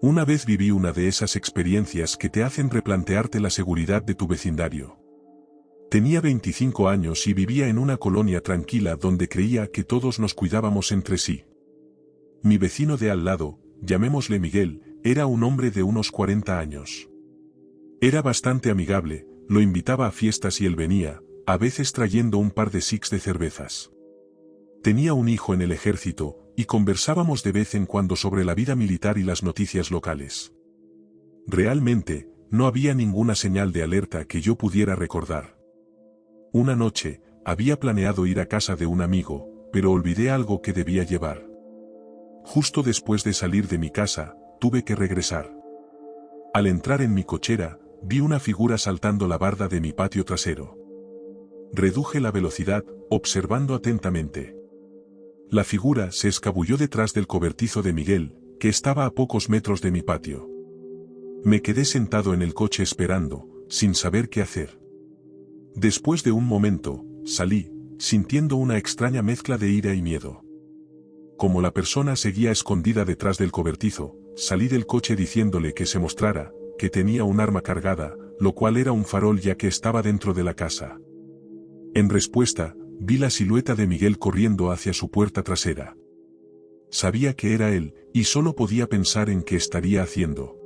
Una vez viví una de esas experiencias que te hacen replantearte la seguridad de tu vecindario. Tenía 25 años y vivía en una colonia tranquila donde creía que todos nos cuidábamos entre sí. Mi vecino de al lado, llamémosle Miguel, era un hombre de unos 40 años. Era bastante amigable, lo invitaba a fiestas y él venía, a veces trayendo un par de six de cervezas. Tenía un hijo en el ejército, y conversábamos de vez en cuando sobre la vida militar y las noticias locales. Realmente, no había ninguna señal de alerta que yo pudiera recordar. Una noche, había planeado ir a casa de un amigo, pero olvidé algo que debía llevar. Justo después de salir de mi casa, tuve que regresar. Al entrar en mi cochera, vi una figura saltando la barda de mi patio trasero. Reduje la velocidad, observando atentamente. La figura se escabulló detrás del cobertizo de Miguel, que estaba a pocos metros de mi patio. Me quedé sentado en el coche esperando, sin saber qué hacer. Después de un momento, salí, sintiendo una extraña mezcla de ira y miedo. Como la persona seguía escondida detrás del cobertizo, salí del coche diciéndole que se mostrara, que tenía un arma cargada, lo cual era un farol ya que estaba dentro de la casa. En respuesta, vi la silueta de Miguel corriendo hacia su puerta trasera. Sabía que era él, y solo podía pensar en qué estaría haciendo.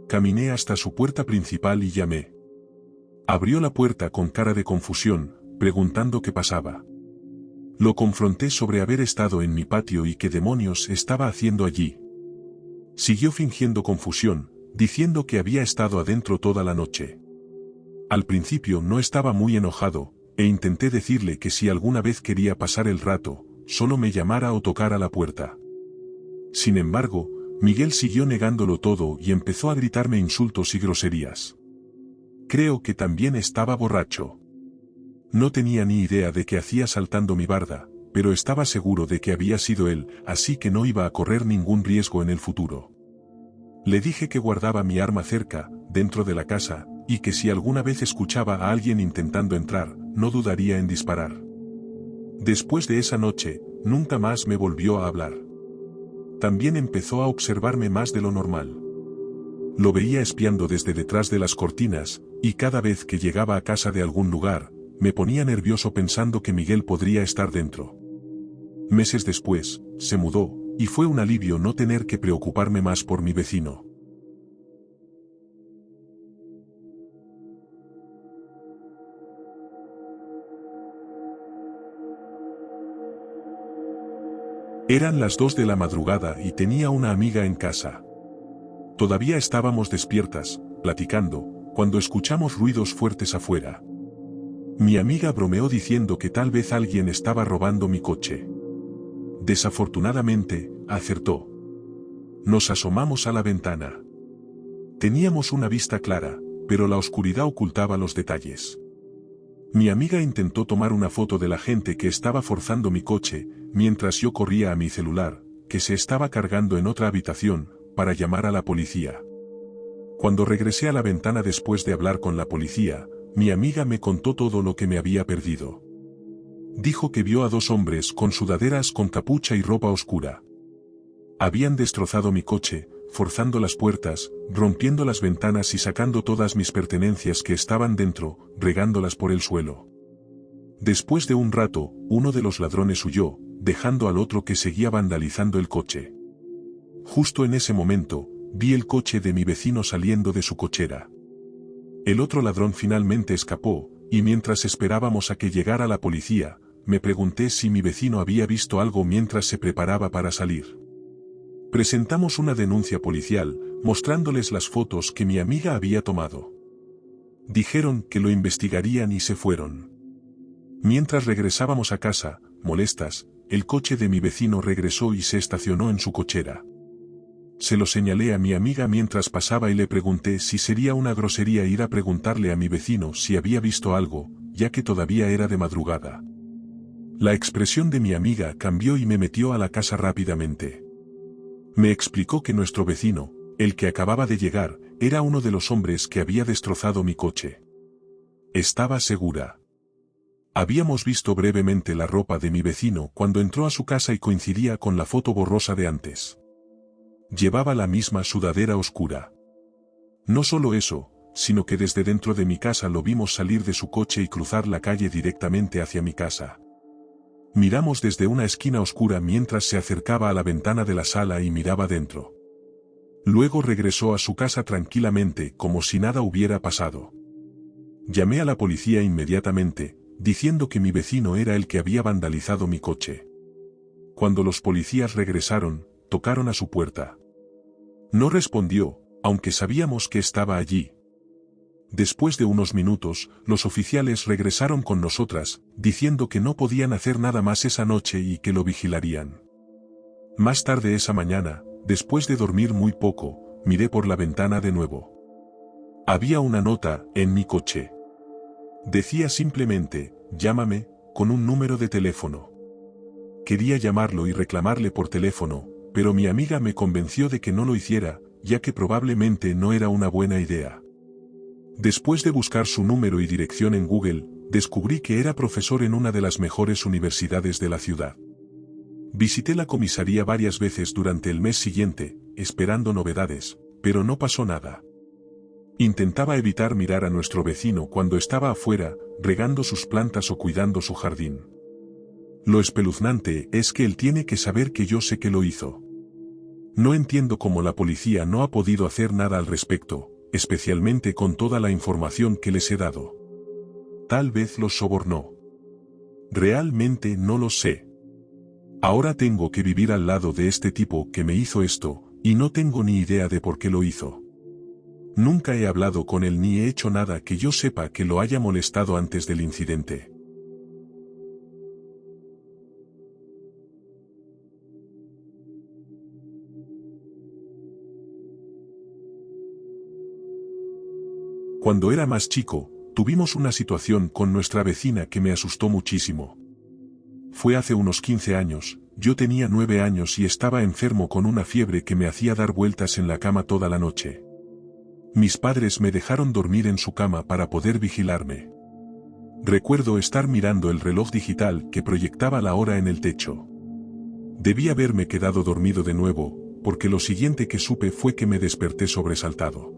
Caminé hasta su puerta principal y llamé. Abrió la puerta con cara de confusión, preguntando qué pasaba. Lo confronté sobre haber estado en mi patio y qué demonios estaba haciendo allí. Siguió fingiendo confusión, diciendo que había estado adentro toda la noche. Al principio no estaba muy enojado, e intenté decirle que si alguna vez quería pasar el rato, solo me llamara o tocara la puerta. Sin embargo, Miguel siguió negándolo todo y empezó a gritarme insultos y groserías. Creo que también estaba borracho. No tenía ni idea de qué hacía saltando mi barda, pero estaba seguro de que había sido él, así que no iba a correr ningún riesgo en el futuro. Le dije que guardaba mi arma cerca, dentro de la casa, y que si alguna vez escuchaba a alguien intentando entrar, no dudaría en disparar. Después de esa noche, nunca más me volvió a hablar. También empezó a observarme más de lo normal. Lo veía espiando desde detrás de las cortinas, y cada vez que llegaba a casa de algún lugar, me ponía nervioso pensando que Miguel podría estar dentro. Meses después, se mudó, y fue un alivio no tener que preocuparme más por mi vecino. Eran las 2 de la madrugada y tenía una amiga en casa. Todavía estábamos despiertas, platicando, cuando escuchamos ruidos fuertes afuera. Mi amiga bromeó diciendo que tal vez alguien estaba robando mi coche. Desafortunadamente, acertó. Nos asomamos a la ventana. Teníamos una vista clara, pero la oscuridad ocultaba los detalles. Mi amiga intentó tomar una foto de la gente que estaba forzando mi coche, mientras yo corría a mi celular, que se estaba cargando en otra habitación, para llamar a la policía. Cuando regresé a la ventana después de hablar con la policía, mi amiga me contó todo lo que me había perdido. Dijo que vio a 2 hombres con sudaderas con capucha y ropa oscura. Habían destrozado mi coche, forzando las puertas, rompiendo las ventanas y sacando todas mis pertenencias que estaban dentro, regándolas por el suelo. Después de un rato, uno de los ladrones huyó, dejando al otro que seguía vandalizando el coche. Justo en ese momento, vi el coche de mi vecino saliendo de su cochera. El otro ladrón finalmente escapó, y mientras esperábamos a que llegara la policía, me pregunté si mi vecino había visto algo mientras se preparaba para salir. Presentamos una denuncia policial, mostrándoles las fotos que mi amiga había tomado. Dijeron que lo investigarían y se fueron. Mientras regresábamos a casa, molestas, el coche de mi vecino regresó y se estacionó en su cochera. Se lo señalé a mi amiga mientras pasaba y le pregunté si sería una grosería ir a preguntarle a mi vecino si había visto algo, ya que todavía era de madrugada. La expresión de mi amiga cambió y me metió a la casa rápidamente. Me explicó que nuestro vecino, el que acababa de llegar, era uno de los hombres que había destrozado mi coche. Estaba segura. Habíamos visto brevemente la ropa de mi vecino cuando entró a su casa y coincidía con la foto borrosa de antes. Llevaba la misma sudadera oscura. No solo eso, sino que desde dentro de mi casa lo vimos salir de su coche y cruzar la calle directamente hacia mi casa. Miramos desde una esquina oscura mientras se acercaba a la ventana de la sala y miraba dentro. Luego regresó a su casa tranquilamente como si nada hubiera pasado. Llamé a la policía inmediatamente, diciendo que mi vecino era el que había vandalizado mi coche. Cuando los policías regresaron, tocaron a su puerta. No respondió, aunque sabíamos que estaba allí. Después de unos minutos, los oficiales regresaron con nosotras, diciendo que no podían hacer nada más esa noche y que lo vigilarían. Más tarde esa mañana, después de dormir muy poco, miré por la ventana de nuevo. Había una nota en mi coche. Decía simplemente, llámame, con un número de teléfono. Quería llamarlo y reclamarle por teléfono, pero mi amiga me convenció de que no lo hiciera, ya que probablemente no era una buena idea. Después de buscar su número y dirección en Google, descubrí que era profesor en una de las mejores universidades de la ciudad. Visité la comisaría varias veces durante el mes siguiente, esperando novedades, pero no pasó nada. Intentaba evitar mirar a nuestro vecino cuando estaba afuera, regando sus plantas o cuidando su jardín. Lo espeluznante es que él tiene que saber que yo sé que lo hizo. No entiendo cómo la policía no ha podido hacer nada al respecto, especialmente con toda la información que les he dado. Tal vez los sobornó. Realmente no lo sé. Ahora tengo que vivir al lado de este tipo que me hizo esto, y no tengo ni idea de por qué lo hizo. Nunca he hablado con él ni he hecho nada que yo sepa que lo haya molestado antes del incidente. Cuando era más chico, tuvimos una situación con nuestra vecina que me asustó muchísimo. Fue hace unos 15 años, yo tenía 9 años y estaba enfermo con una fiebre que me hacía dar vueltas en la cama toda la noche. Mis padres me dejaron dormir en su cama para poder vigilarme. Recuerdo estar mirando el reloj digital que proyectaba la hora en el techo. Debí haberme quedado dormido de nuevo, porque lo siguiente que supe fue que me desperté sobresaltado.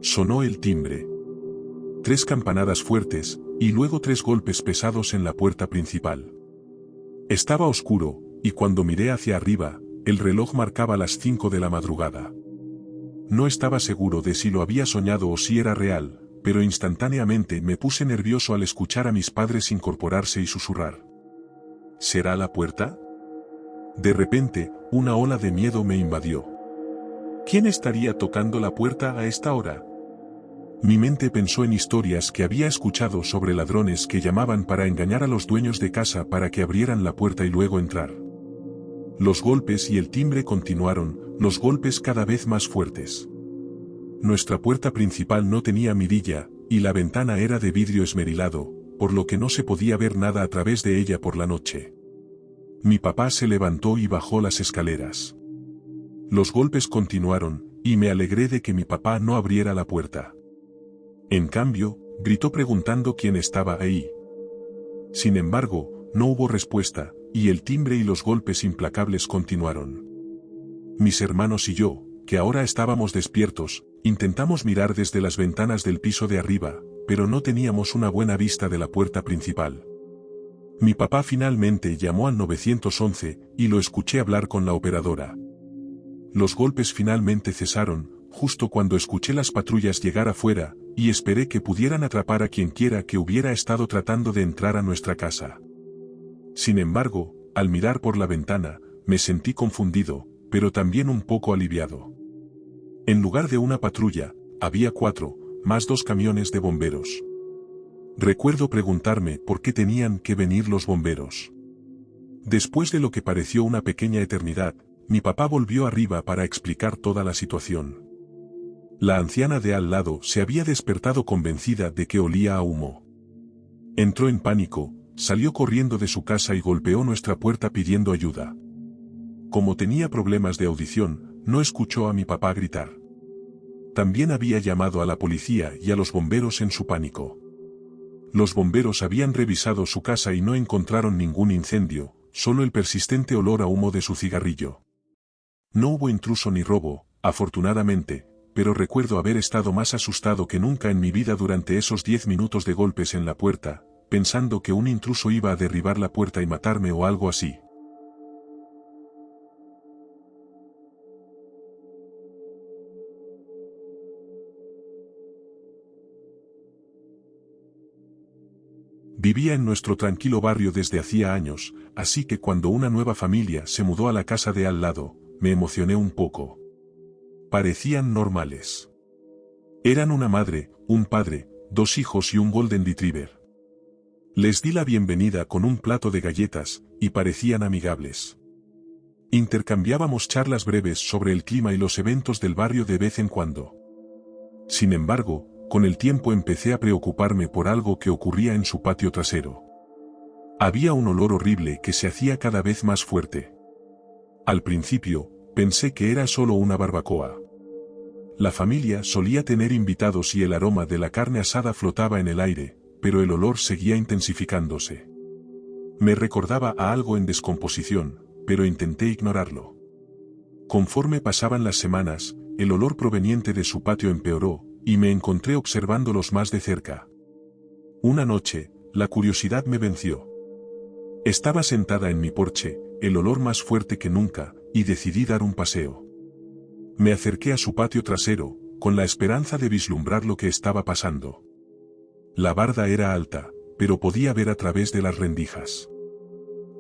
Sonó el timbre. 3 campanadas fuertes, y luego 3 golpes pesados en la puerta principal. Estaba oscuro, y cuando miré hacia arriba, el reloj marcaba las 5 de la madrugada. No estaba seguro de si lo había soñado o si era real, pero instantáneamente me puse nervioso al escuchar a mis padres incorporarse y susurrar. ¿Será la puerta? De repente, una ola de miedo me invadió. ¿Quién estaría tocando la puerta a esta hora? Mi mente pensó en historias que había escuchado sobre ladrones que llamaban para engañar a los dueños de casa para que abrieran la puerta y luego entrar. Los golpes y el timbre continuaron, los golpes cada vez más fuertes. Nuestra puerta principal no tenía mirilla, y la ventana era de vidrio esmerilado, por lo que no se podía ver nada a través de ella por la noche. Mi papá se levantó y bajó las escaleras. Los golpes continuaron, y me alegré de que mi papá no abriera la puerta. En cambio, gritó preguntando quién estaba ahí. Sin embargo, no hubo respuesta, y el timbre y los golpes implacables continuaron. Mis hermanos y yo, que ahora estábamos despiertos, intentamos mirar desde las ventanas del piso de arriba, pero no teníamos una buena vista de la puerta principal. Mi papá finalmente llamó al 911, y lo escuché hablar con la operadora. Los golpes finalmente cesaron, justo cuando escuché las patrullas llegar afuera, y esperé que pudieran atrapar a quienquiera que hubiera estado tratando de entrar a nuestra casa. Sin embargo, al mirar por la ventana, me sentí confundido, pero también un poco aliviado. En lugar de una patrulla, había 4, más 2 camiones de bomberos. Recuerdo preguntarme por qué tenían que venir los bomberos. Después de lo que pareció una pequeña eternidad, mi papá volvió arriba para explicar toda la situación. La anciana de al lado se había despertado convencida de que olía a humo. Entró en pánico, salió corriendo de su casa y golpeó nuestra puerta pidiendo ayuda. Como tenía problemas de audición, no escuchó a mi papá gritar. También había llamado a la policía y a los bomberos en su pánico. Los bomberos habían revisado su casa y no encontraron ningún incendio, solo el persistente olor a humo de su cigarrillo. No hubo intruso ni robo, afortunadamente, pero recuerdo haber estado más asustado que nunca en mi vida durante esos 10 minutos de golpes en la puerta, pensando que un intruso iba a derribar la puerta y matarme o algo así. Vivía en nuestro tranquilo barrio desde hacía años, así que cuando una nueva familia se mudó a la casa de al lado, me emocioné un poco. Parecían normales. Eran una madre, un padre, 2 hijos y un golden retriever. Les di la bienvenida con un plato de galletas, y parecían amigables. Intercambiábamos charlas breves sobre el clima y los eventos del barrio de vez en cuando. Sin embargo, con el tiempo empecé a preocuparme por algo que ocurría en su patio trasero. Había un olor horrible que se hacía cada vez más fuerte. Al principio, pensé que era solo una barbacoa. La familia solía tener invitados y el aroma de la carne asada flotaba en el aire, pero el olor seguía intensificándose. Me recordaba a algo en descomposición, pero intenté ignorarlo. Conforme pasaban las semanas, el olor proveniente de su patio empeoró, y me encontré observándolos más de cerca. Una noche, la curiosidad me venció. Estaba sentada en mi porche, el olor más fuerte que nunca, y decidí dar un paseo. Me acerqué a su patio trasero, con la esperanza de vislumbrar lo que estaba pasando. La barda era alta, pero podía ver a través de las rendijas.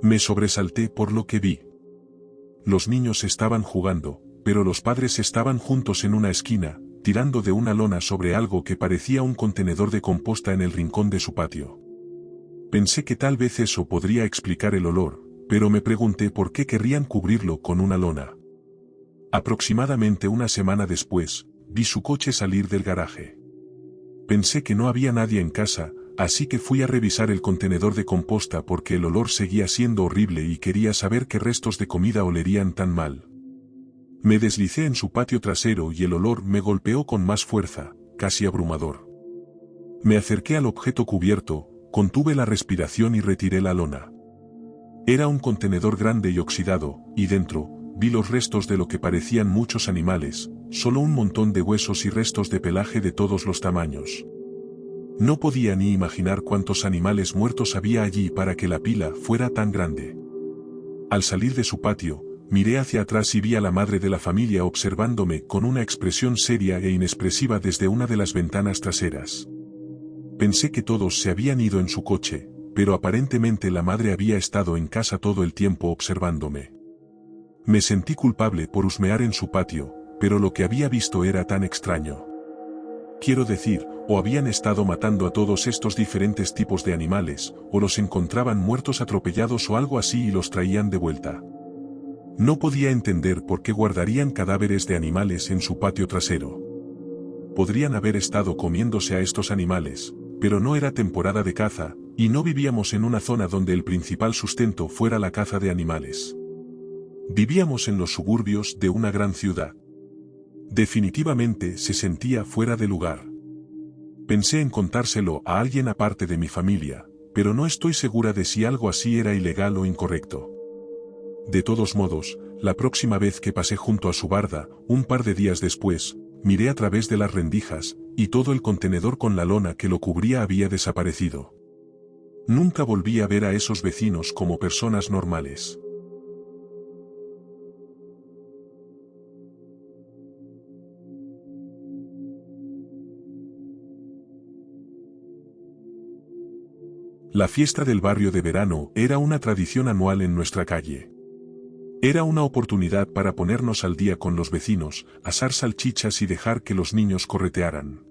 Me sobresalté por lo que vi. Los niños estaban jugando, pero los padres estaban juntos en una esquina, tirando de una lona sobre algo que parecía un contenedor de composta en el rincón de su patio. Pensé que tal vez eso podría explicar el olor, pero me pregunté por qué querrían cubrirlo con una lona. Aproximadamente una semana después, vi su coche salir del garaje. Pensé que no había nadie en casa, así que fui a revisar el contenedor de composta porque el olor seguía siendo horrible y quería saber qué restos de comida olerían tan mal. Me deslicé en su patio trasero y el olor me golpeó con más fuerza, casi abrumador. Me acerqué al objeto cubierto, contuve la respiración y retiré la lona. Era un contenedor grande y oxidado, y dentro, vi los restos de lo que parecían muchos animales, solo un montón de huesos y restos de pelaje de todos los tamaños. No podía ni imaginar cuántos animales muertos había allí para que la pila fuera tan grande. Al salir de su patio, miré hacia atrás y vi a la madre de la familia observándome con una expresión seria e inexpresiva desde una de las ventanas traseras. Pensé que todos se habían ido en su coche, pero aparentemente la madre había estado en casa todo el tiempo observándome. Me sentí culpable por husmear en su patio, pero lo que había visto era tan extraño. Quiero decir, o habían estado matando a todos estos diferentes tipos de animales, o los encontraban muertos atropellados o algo así y los traían de vuelta. No podía entender por qué guardarían cadáveres de animales en su patio trasero. Podrían haber estado comiéndose a estos animales, pero no era temporada de caza, y no vivíamos en una zona donde el principal sustento fuera la caza de animales. Vivíamos en los suburbios de una gran ciudad. Definitivamente se sentía fuera de lugar. Pensé en contárselo a alguien aparte de mi familia, pero no estoy segura de si algo así era ilegal o incorrecto. De todos modos, la próxima vez que pasé junto a su barda, un par de días después, miré a través de las rendijas, y todo el contenedor con la lona que lo cubría había desaparecido. Nunca volví a ver a esos vecinos como personas normales. La fiesta del barrio de verano era una tradición anual en nuestra calle. Era una oportunidad para ponernos al día con los vecinos, asar salchichas y dejar que los niños corretearan.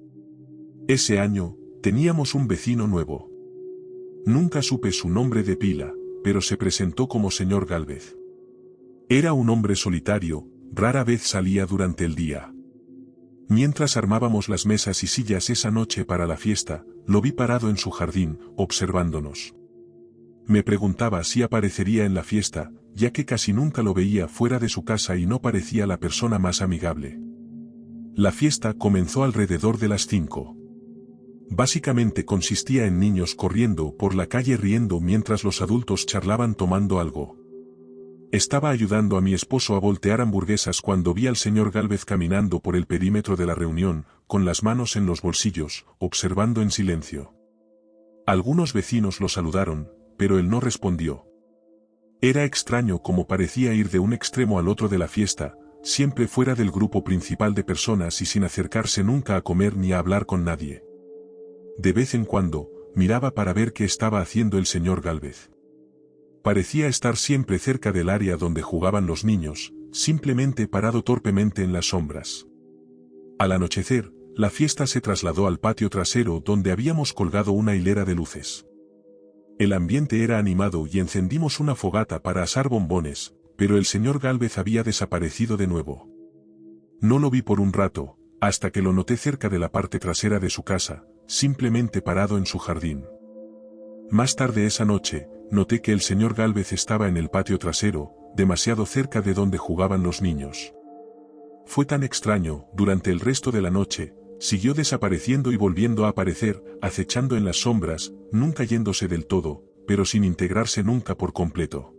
Ese año, teníamos un vecino nuevo. Nunca supe su nombre de pila, pero se presentó como señor Gálvez. Era un hombre solitario, rara vez salía durante el día. Mientras armábamos las mesas y sillas esa noche para la fiesta, lo vi parado en su jardín, observándonos. Me preguntaba si aparecería en la fiesta, ya que casi nunca lo veía fuera de su casa y no parecía la persona más amigable. La fiesta comenzó alrededor de las 5. Básicamente consistía en niños corriendo por la calle riendo mientras los adultos charlaban tomando algo. Estaba ayudando a mi esposo a voltear hamburguesas cuando vi al señor Gálvez caminando por el perímetro de la reunión, con las manos en los bolsillos, observando en silencio. Algunos vecinos lo saludaron, pero él no respondió. Era extraño cómo parecía ir de un extremo al otro de la fiesta, siempre fuera del grupo principal de personas y sin acercarse nunca a comer ni a hablar con nadie. De vez en cuando, miraba para ver qué estaba haciendo el señor Gálvez. Parecía estar siempre cerca del área donde jugaban los niños, simplemente parado torpemente en las sombras. Al anochecer, la fiesta se trasladó al patio trasero donde habíamos colgado una hilera de luces. El ambiente era animado y encendimos una fogata para asar bombones, pero el señor Gálvez había desaparecido de nuevo. No lo vi por un rato, hasta que lo noté cerca de la parte trasera de su casa, simplemente parado en su jardín. Más tarde esa noche, noté que el señor Gálvez estaba en el patio trasero, demasiado cerca de donde jugaban los niños. Fue tan extraño, durante el resto de la noche, siguió desapareciendo y volviendo a aparecer, acechando en las sombras, nunca yéndose del todo, pero sin integrarse nunca por completo.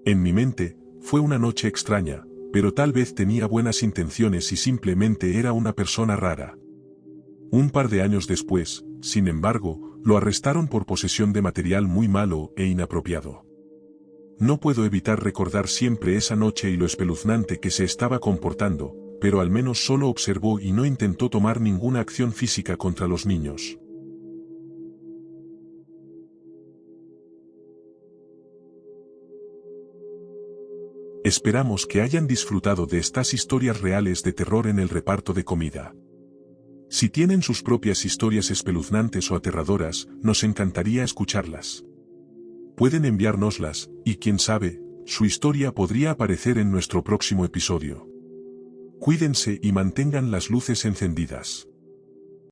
En mi mente, fue una noche extraña, pero tal vez tenía buenas intenciones y simplemente era una persona rara. Un par de años después, sin embargo, lo arrestaron por posesión de material muy malo e inapropiado. No puedo evitar recordar siempre esa noche y lo espeluznante que se estaba comportando, pero al menos solo observó y no intentó tomar ninguna acción física contra los niños. Esperamos que hayan disfrutado de estas historias reales de terror en el reparto de comida. Si tienen sus propias historias espeluznantes o aterradoras, nos encantaría escucharlas. Pueden enviárnoslas, y quién sabe, su historia podría aparecer en nuestro próximo episodio. Cuídense y mantengan las luces encendidas.